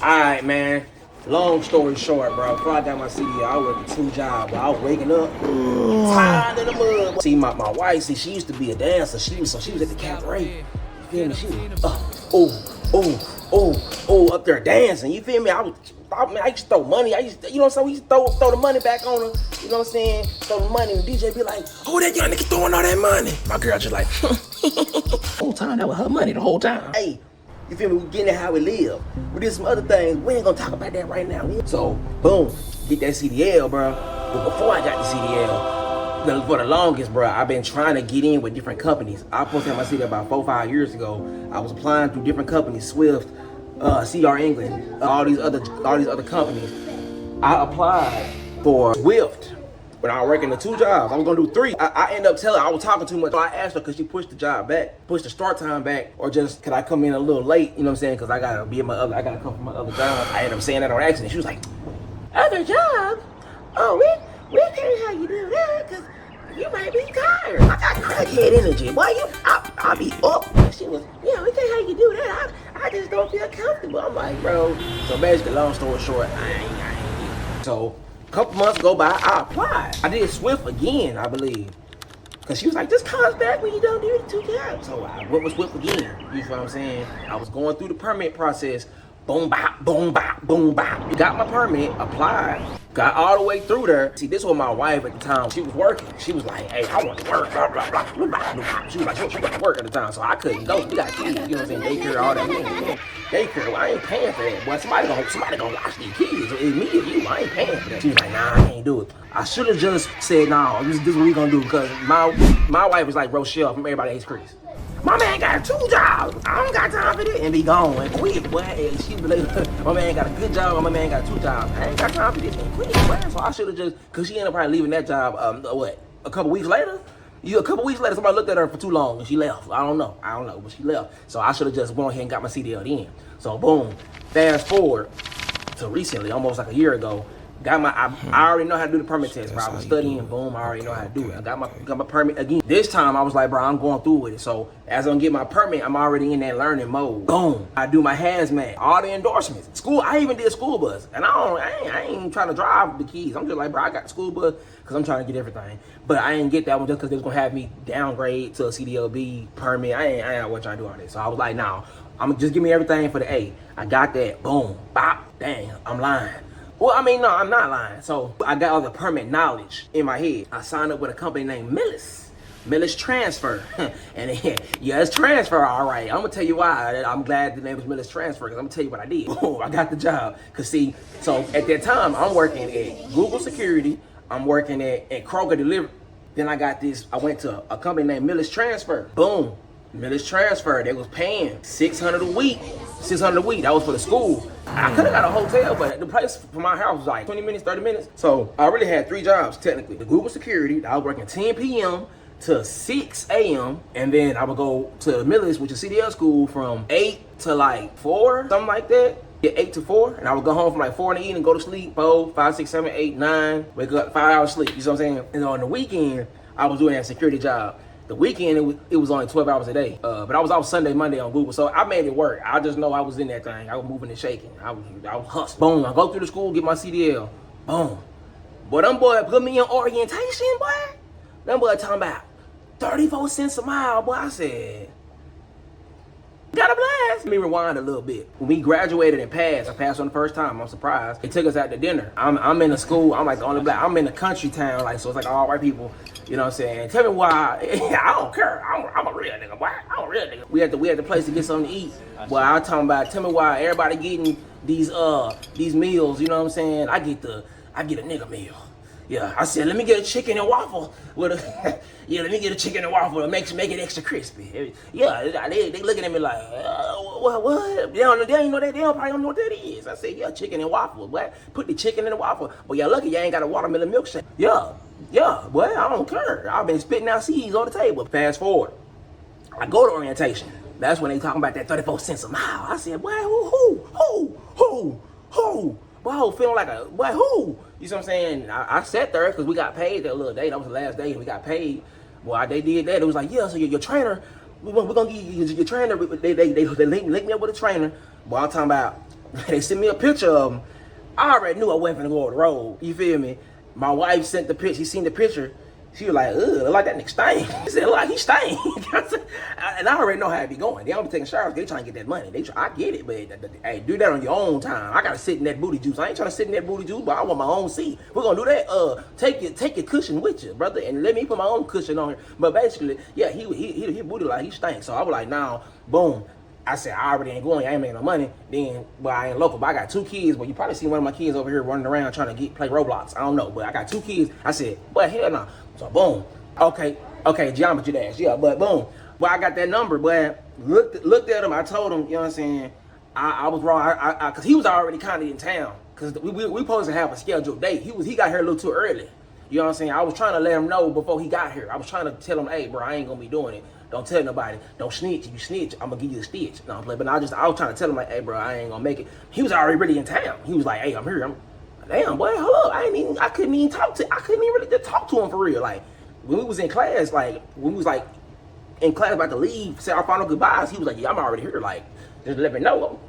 Alright, man. Long story short, bro. Before I got my CDL, I worked 2 jobs. Bro. I was waking up, tired in the mud. See, my wife, she used to be a dancer. She was at the cabaret. You feel me? She was, up there dancing. You feel me? I used to throw money. You know what I'm saying? We used to throw the money back on her. You know what I'm saying? Throw the money. And the DJ be like, who that young nigga throwing all that money? My girl just like, whole time, that was her money the whole time. Hey. You feel me? We getting how we live. We did some other things. We ain't gonna talk about that right now. So, boom, get that CDL, bro. But before I got the CDL, for the longest, bro, I've been trying to get in with different companies. I was supposed to have my CDL about 4 or 5 years ago. I was applying through different companies, Swift, CR England, all these other companies. I applied for Swift. When I was working the 2 jobs, I was gonna do 3. I ended up telling her I was talking too much. So I asked her, could she push the job back, push the start time back, or just could I come in a little late? You know what I'm saying? Because I gotta come from my other job. I ended up saying that on accident. She was like, other job? Oh, we can't have you do that because you might be tired. I got crackhead energy. Boy, I'll be up. She was, yeah, we can't have you do that. I just don't feel comfortable. I'm like, bro. So basically, long story short, I ain't. So. Couple months go by, I applied. I did Swift again, I believe. Cause she was like, this comes back when you don't do the 2 jobs. So I went with Swift again. You know what I'm saying? I was going through the permit process. Boom, bop, boom, bop, boom, bop. Got my permit, applied, got all the way through there. See, this was my wife at the time. She was working. She was like, hey, I want to work, blah, blah, blah, blah, blah. She was like, she got to work at the time. So I couldn't go. We got kids, you know what I'm saying? Daycare, all that. Man, daycare, well, I ain't paying for that. Boy, somebody gonna watch these kids. It's me or you, I ain't paying for that. She was like, nah, I can't do it. I should have just said, nah, this is what we gonna do. Because my wife was like Rochelle from Everybody Hates Chris. My man got 2 jobs. I don't got time for this. And be gone and quit, boy. And she be like, my man got a good job. My man got 2 jobs. I ain't got time for this and quit, boy. So I should have just, because she ended up probably leaving that job, a couple weeks later? A couple weeks later, somebody looked at her for too long and she left. I don't know, but she left. So I should have just went ahead and got my CDL then. So boom, fast forward to recently, almost like a year ago, I already know how to do the permit test, bro. I was studying, boom, I already know how to do it. I got my permit again. This time I was like, bro, I'm going through with it. So as I'm getting my permit, I'm already in that learning mode. Boom, I do my hazmat, all the endorsements. School, I even did school bus. And I ain't trying to drive the keys. I'm just like, bro, I got the school bus because I'm trying to get everything. But I ain't get that one just because they was gonna have me downgrade to a CDLB permit. I ain't what trying to do on this. So I was like, nah, I'm just give me everything for the A. I got that, boom, bop, dang, I'm lying. Well, I mean, no, I'm not lying. So I got all the permit knowledge in my head. I signed up with a company named Millis Transfer. And yeah, it's transfer, all right. I'm gonna tell you why. I'm glad the name is Millis Transfer, because I'm gonna tell you what I did. Boom, I got the job. Cause see, so at that time, I'm working at Google Security. I'm working at Kroger Delivery. Then I went to a company named Millis Transfer. Boom, Millis Transfer. They was paying $600 a week. That was for the school. I could have got a hotel, but the place from my house was like 20 minutes, 30 minutes. So I really had 3 jobs, technically. The Google Security, I was working 10 p.m. to 6 a.m. And then I would go to Millis, which is CDL school, from 8 to like 4, something like that. Yeah, 8 to 4. And I would go home from like 4 in the evening, go to sleep, 4, 5, 6, 7, 8, 9, wake up, 5 hours sleep. You know what I'm saying? And on the weekend, I was doing that security job. The weekend, it was only 12 hours a day. But I was off Sunday, Monday on Google. So I made it work. I just know I was in that thing. I was moving and shaking. I was hustling. Boom, I go through the school, get my CDL. Boom. Boy, them boy put me in orientation, boy. Them boy talking about 34 cents a mile, boy. I said, got a blast. Let me rewind a little bit. When we graduated and passed, I passed on the first time. I'm surprised. They took us out to dinner. I'm in a school. I'm like the only black. I'm in a country town, like, so it's like all white people. You know what I'm saying? Tell me why. I don't care. I'm a real nigga, boy. I'm a real nigga. We had the place to get something to eat. Well, I'm talking about. Tell me why everybody getting these meals. You know what I'm saying? I get a nigga meal. Yeah, I said, let me get a chicken and waffle with a. Yeah, let me get a chicken and waffle to make it extra crispy. Yeah, they looking at me like, what? They don't know that. They probably don't know what that is. I said, yeah, chicken and waffle. Boy, put the chicken in the waffle. But y'all lucky y'all ain't got a watermelon milkshake. Yeah, boy, I don't care. I've been spitting out seeds on the table. Fast forward, I go to orientation. That's when they talking about that 34 cents a mile. I said, boy, who? Boy, I was feeling like a, boy, who? You see what I'm saying? I sat there because we got paid that little day. That was the last day and we got paid. Well, they did that. It was like, yeah, so your trainer, we're going to give you your trainer. They linked me up with a trainer. Well, I'm talking about They sent me a picture of him. I already knew I wasn't gonna go over the road. You feel me? My wife sent the picture. She seen the picture. She was like, ugh, like that nigga stink. She said, like he stink. And I already know how it be going. They don't be taking showers. They trying to get that money. I get it, but hey, do that on your own time. I gotta sit in that booty juice. I ain't trying to sit in that booty juice, but I want my own seat. We're gonna do that. Take your cushion with you, brother, and let me put my own cushion on here. But basically, yeah, he booty like he stank. So I was like, nah, boom. I said, I already ain't going, I ain't making no money. Then, but I ain't local. But I got 2 kids. But you probably see one of my kids over here running around trying to play Roblox. I don't know. But I got 2 kids. I said, but hell no. So boom. Okay, geometry dash. Yeah, but boom. But I got that number, but looked at him. I told him, you know what I'm saying? I was wrong. Cause he was already kind of in town. Cause we supposed to have a scheduled date. He got here a little too early. You know what I'm saying? I was trying to let him know before he got here. I was trying to tell him, hey, bro, I ain't gonna be doing it. Don't tell nobody. Don't snitch. If you snitch, I'm gonna give you a stitch. No, but I was trying to tell him like, hey, bro, I ain't gonna make it. He was already really in town. He was like, hey, I'm here. Damn, boy, hold up. I couldn't even really just talk to him for real. Like when we was in class, like when we was like in class about to leave, say our final goodbyes, he was like, yeah, I'm already here. Like just let me know.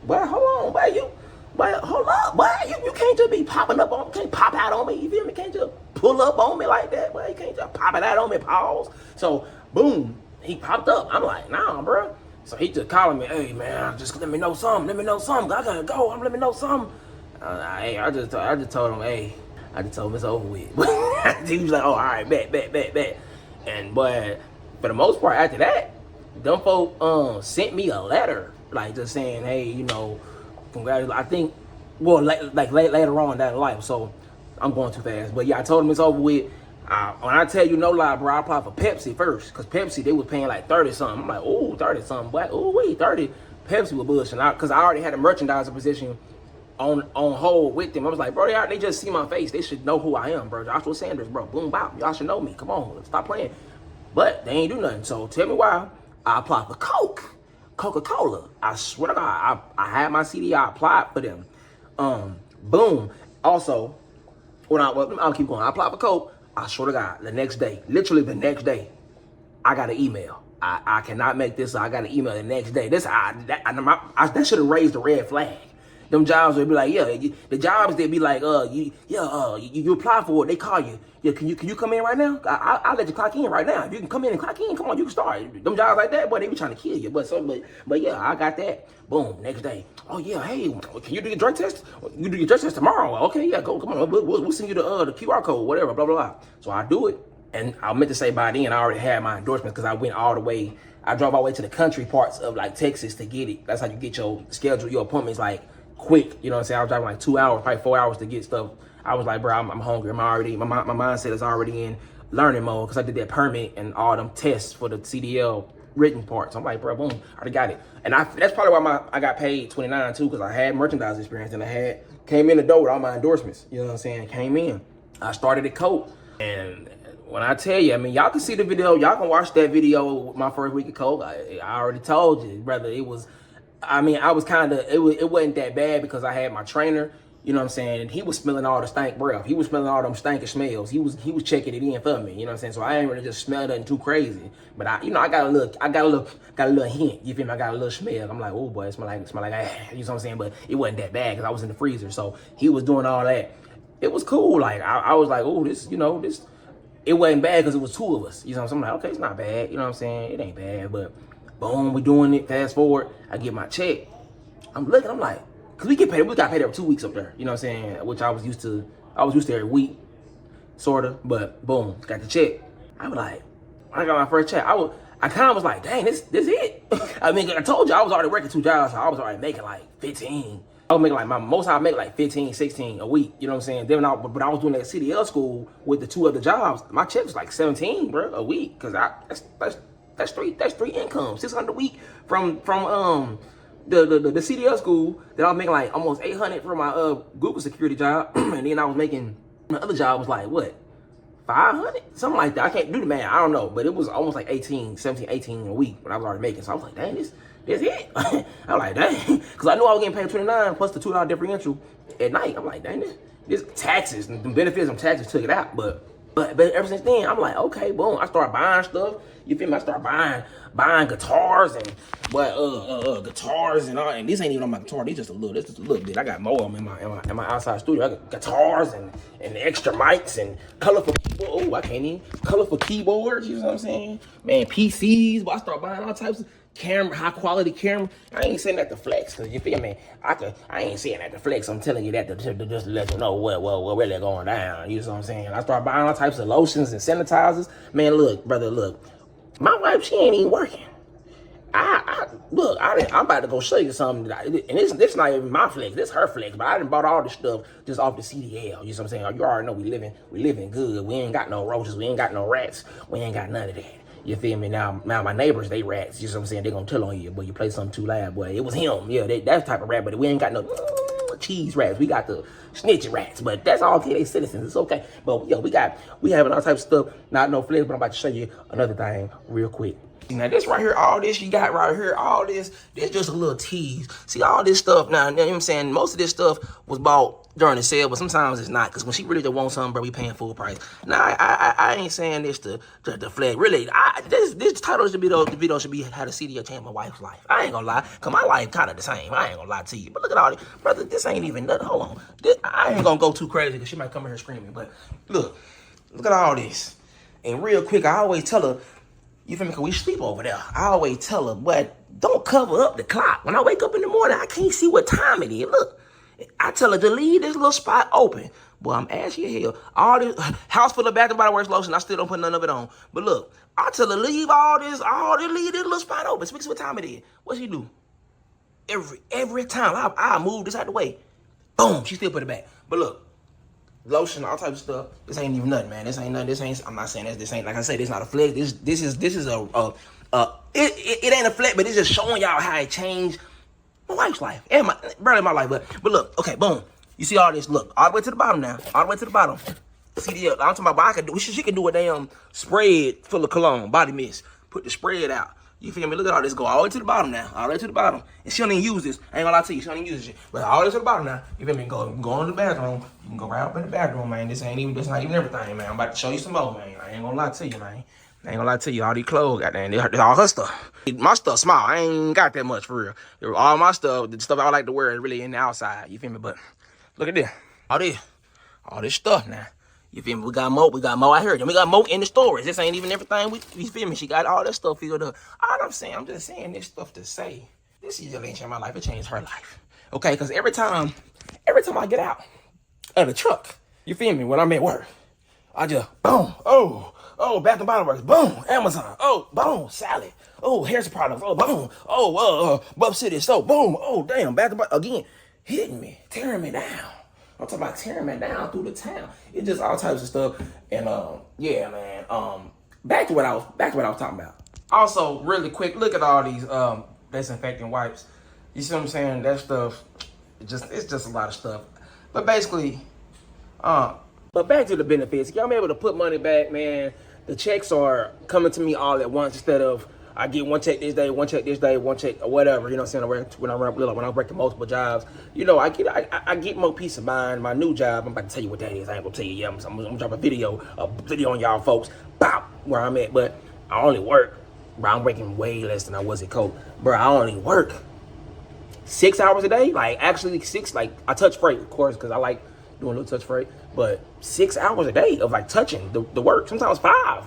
Boy, hold on, boy, hold up, boy. You can't just be popping up on, can't pop out on me. You feel me? Can't just pull up on me like that, boy. You can't just pop it out on me. Pause. So boom. He popped up. I'm like, nah, bro. So he just calling me, hey, man, just let me know something. I gotta go. Let me know something. I just told him, hey, I just told him it's over with. He was like, oh, all right, bet. And, but for the most part, after that, them folk sent me a letter, like just saying, hey, you know, congratulations. I think, well, like later on down in life. So I'm going too fast. But yeah, I told him it's over with. When I tell you no lie, bro, I applied for Pepsi first. Because Pepsi, they was paying like 30 something. I'm like, ooh, 30 something. But, ooh, wait, 30. Pepsi was bullshitting. Because I already had a merchandiser position on hold with them. I was like, bro, they just see my face. They should know who I am, bro. Joshua Sanders, bro. Boom, bop. Y'all should know me. Come on, stop playing. But they ain't do nothing. So tell me why I applied for Coca-Cola. I swear to God, I had my CDL. I applied for them. Boom. Also, I'll keep going. I applied for Coke. I swear to God, the next day, literally the next day, I got an email. I cannot make this up. I got an email the next day. That should have raised a red flag. Them jobs would be like, yeah, the jobs they'd be like, you apply for it, they call you. Yeah, can you come in right now? I'll let you clock in right now. If you can come in and clock in, come on, you can start. Them jobs like that, boy, they be trying to kill you. But yeah, I got that. Boom, next day. Oh yeah, hey, can you do your drug test? You do your drug test tomorrow. Okay, yeah, go, come on. We'll send you the QR code, whatever, blah, blah, blah. So I do it. And I meant to say by then, I already had my endorsement because I went all the way. I drove all the way to the country parts of like Texas to get it. That's how you get your schedule, your appointments like quick. You know what I'm saying? I was driving like 2 hours, probably 4 hours to get stuff. I was like, bro, I'm hungry. My mindset is already in learning mode because I did that permit and all them tests for the CDL written parts. I'm like, bro, boom, I already got it. And that's probably why I got paid $29 too, because I had merchandise experience and I came in the door with all my endorsements. You know what I'm saying? Came in. I started at Coke. And when I tell you, I mean, y'all can see the video. Y'all can watch that video with my first week of Coke. I already told you, brother, it was, I mean, I was kind of, it wasn't that bad because I had my trainer. You know what I'm saying? And he was smelling all the stank breath. He was smelling all them stanky smells. He was checking it in for me. You know what I'm saying? So I ain't really just smell nothing too crazy. But I got a little hint. You feel me? I got a little smell. I'm like, oh boy, it smell like ah. You know what I'm saying? But it wasn't that bad because I was in the freezer. So he was doing all that. It was cool. Like I was like, oh, this, it wasn't bad because it was 2 of us. You know what I'm saying? I'm like, okay, it's not bad. You know what I'm saying? It ain't bad. But boom, we doing it. Fast forward, I get my check. I'm looking. I'm like. Cause we got paid every 2 weeks up there, you know what I'm saying? Which I was used to every week, sorta. But boom, got the check. I was like, when I got my first check, I kind of was like, dang, this it. I mean, I told you I was already working 2 jobs, so I was already making like 15. I was making like I make like 15, 16 a week, you know what I'm saying? Then but I was doing that CDL school with the 2 other jobs. My check was like 17, bro, a week, cause that's three incomes, 600 a week from the CDL school that I was making like almost 800 for my Google security job, and then I was making the other job was like what 500, something like that. I can't do the math, I don't know, but it was almost like 17, 18 a week when I was already making. So I was like, dang, this it. I was like, dang, because I knew I was getting paid 29 plus the $2 differential at night. I'm like, dang, this taxes and the benefits and taxes took it out, but But ever since then, I'm like, okay, boom. I start buying stuff. You feel me? I start buying guitars and guitars and all. And this ain't even on my guitar. This just a little bit. I got more of them in my outside studio. I got guitars and extra mics and colorful keyboards. Oh, I can't even colorful keyboards. You know what I'm saying? Man, PCs. But I start buying all types of camera, high quality camera. I ain't saying that to flex, cause you feel me? I ain't saying that to flex. I'm telling you that to just let you know what really going down. You know what I'm saying? I start buying all types of lotions and sanitizers. Man, look, brother, look. My wife, she ain't even working. I'm about to go show you something, and this not even my flex. This her flex, but I done bought all this stuff just off the CDL. You know what I'm saying? You already know we living good. We ain't got no roaches. We ain't got no rats. We ain't got none of that. You feel me? Now my neighbors, they rats. You know what I'm saying? They gonna tell on you, boy. You play something too loud, boy. It was him. Yeah, that type of rat. But we ain't got no cheese rats. We got the snitch rats. But that's all okay. They citizens. It's okay. But yo, we having all types of stuff. Not no flex, but I'm about to show you another thing real quick. Now this right here, all this you got right here, all this just a little tease. See all this stuff now, you know what I'm saying? Most of this stuff was bought during the sale, but sometimes it's not. Cause when she really just wants something, bro, we paying full price. Now I ain't saying this to flag. Really, this title should be the video should be how to CDL change my wife's life. I ain't gonna lie, cause my life kind of the same. I ain't gonna lie to you. But look at all this, brother. This ain't even nothing. Hold on, I ain't gonna go too crazy cause she might come in here screaming. But look at all this. And real quick, I always tell her. You feel me? Cause we sleep over there. I always tell her, but don't cover up the clock. When I wake up in the morning, I can't see what time it is. Look, I tell her to leave this little spot open. Boy, I'm ashy as hell. All this house full of Bath and Body Works lotion. I still don't put none of it on. But look, I tell her leave leave this little spot open. Speak to what time it is. What she do? Every time I move this out the way, boom, she still put it back. But look. Lotion, all types of stuff. This ain't even nothing, man. This ain't nothing. I'm not saying this ain't, like I said, this not a flex. This is it ain't a flex, but it's just showing y'all how it changed my wife's life and barely my life. But look, okay, boom. You see all this? Look, all the way to the bottom now. All the way to the bottom. CDL. I'm talking about, but I could do. She could do a damn spread full of cologne, body mist. Put the spread out. You feel me? Look at all this. Go all the way to the bottom now. All the way to the bottom. And she don't even use this. I ain't gonna lie to you. She don't even use this shit. But all the way to the bottom now. You feel me? Go in the bathroom. You can go right up in the bathroom, man. This not even everything, man. I'm about to show you some more, man. I ain't gonna lie to you, man. I ain't gonna lie to you. All these clothes, goddamn, they're all her stuff. My stuff small. I ain't got that much for real. All my stuff, the stuff I like to wear is really in the outside. You feel me? But look at this. All this stuff now. You feel me? We got more out here. We got more in the stores. This ain't even everything. You feel me? She got all that stuff filled up. All I'm saying, I'm just saying this stuff to say, this CDL ain't changed my life. It changed her life. Okay? Because every time I get out of the truck, you feel me? When I'm at work, I just, boom, Bath and Body Works, boom, Amazon, boom, salad, hair products, boom, Buff City, so boom, damn, Bath and Body, again, hitting me, tearing me down. I'm talking about tearing me down through the town. It's just all types of stuff. And yeah, man. Back to what I was talking about. Also, really quick, look at all these disinfecting wipes. You see what I'm saying? That stuff, it's just a lot of stuff. But basically, but back to the benefits. Y'all be able to put money back, man. The checks are coming to me all at once instead of I get one check this day, one check this day, one check or whatever. You know what I'm saying? When I'm working multiple jobs, you know, I get more peace of mind. My new job, I'm about to tell you what that is. I ain't gonna tell you yet. I'm gonna drop a video on y'all folks. Bop, where I'm at. But I only work, bro. I'm working way less than I was at Coke, bro. I only work 6 hours a day. Like actually 6. Like I touch freight, of course, because I like doing a little touch freight. But 6 hours a day of like touching the work. Sometimes 5.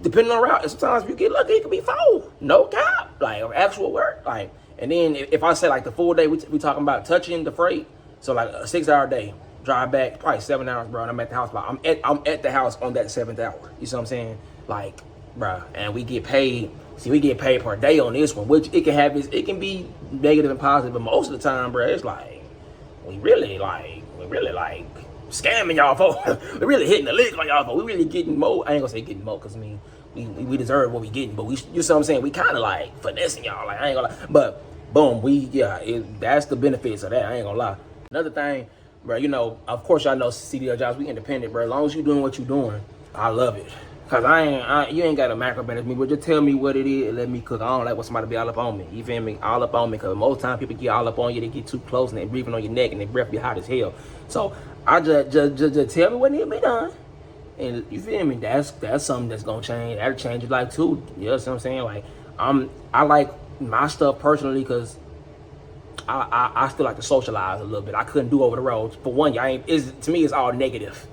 Depending on route, sometimes if you get lucky, it could be 4. No cap, like actual work. Like, and then if I say like the full day, we talking about touching the freight. So like a 6-hour day, drive back probably 7 hours, bro. And I'm at the house. I'm at the house on that 7th hour. You see what I'm saying? Like, bro, and we get paid. See, we get paid per day on this one, which it can be negative and positive, but most of the time, bro, it's like we really scamming y'all folks. We really hitting the lick on y'all folks. We really getting more. I ain't gonna say getting more, cause I mean we deserve what we getting, but you see what I'm saying? We kind of like finessing y'all. Like I ain't gonna lie, but boom, that's the benefits of that. I ain't gonna lie. Another thing, bro, you know, of course y'all know CDL jobs. We independent, bro. As long as you doing what you doing, I love it. Cause you ain't got to micromanage me, but just tell me what it is and let me cook. I don't like when somebody be all up on me. You feel me? All up on me. Cause most time people get all up on you, they get too close and they breathing on your neck and their breath be hot as hell. So I just tell me what need to be done, And you feel me? That's something that's gonna change. That'll change your life too. You know what I'm saying? Like I like my stuff personally because I still like to socialize a little bit. I couldn't do over the road. For one, y'all ain't to me it's all negative.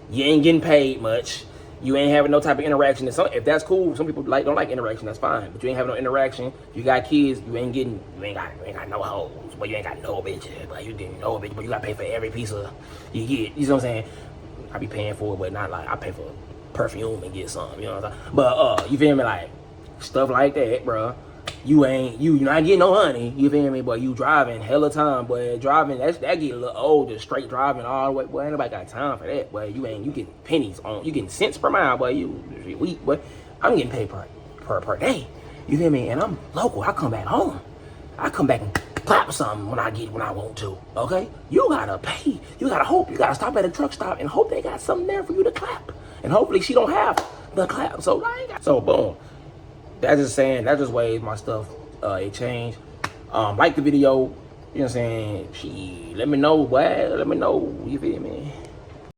You ain't getting paid much. You ain't having no type of interaction. If that's cool, some people don't like interaction. That's fine. But you ain't having no interaction. You got kids. You ain't got no hoes. But you ain't got no bitches. But you getting no bitch. But you got to pay for every piece of you get. You know what I'm saying? I be paying for it, but not like I pay for perfume and get some. You know what I'm saying? But you feel me? Like stuff like that, bro. You not getting no honey. You feel me? But you driving hella time, boy. Driving that get a little old. Just straight driving all the way, boy. Ain't nobody got time for that, boy. You getting pennies on. You getting cents per mile, boy. You weak, boy. I'm getting paid per day. You feel me? And I'm local. I come back home. I come back and clap something when I want to. Okay? You gotta pay. You gotta hope. You gotta stop at a truck stop and hope they got something there for you to clap. And hopefully she don't have the clap. So boom. That's just saying, that just ways my stuff, it changed. Like the video, you know what I'm saying? Let me know, boy. Let me know, you feel me?